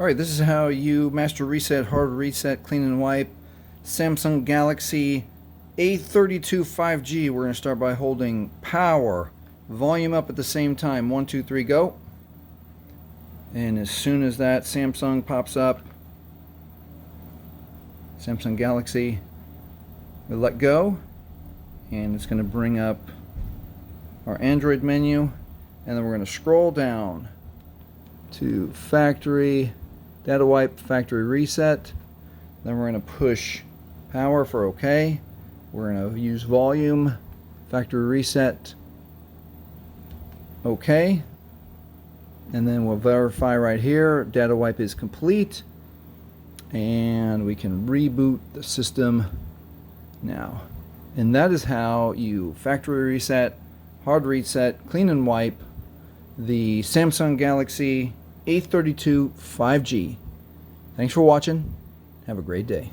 Alright, this is how you master reset, hard reset, clean and wipe Samsung Galaxy A32 5G. We're going to start by holding power, volume up at the same time. 1, 2, 3, go. And as soon as that Samsung pops up, Samsung Galaxy, we let go, and it's going to bring up our Android menu, and then we're going to scroll down to factory, data wipe, factory reset. Then we're going to push power for OK. We're going to use volume, factory reset, OK. And then we'll verify right here, data wipe is complete. And we can reboot the system now. And that is how you factory reset, hard reset, clean and wipe the Samsung Galaxy A32 5G. Thanks for watching. Have a great day.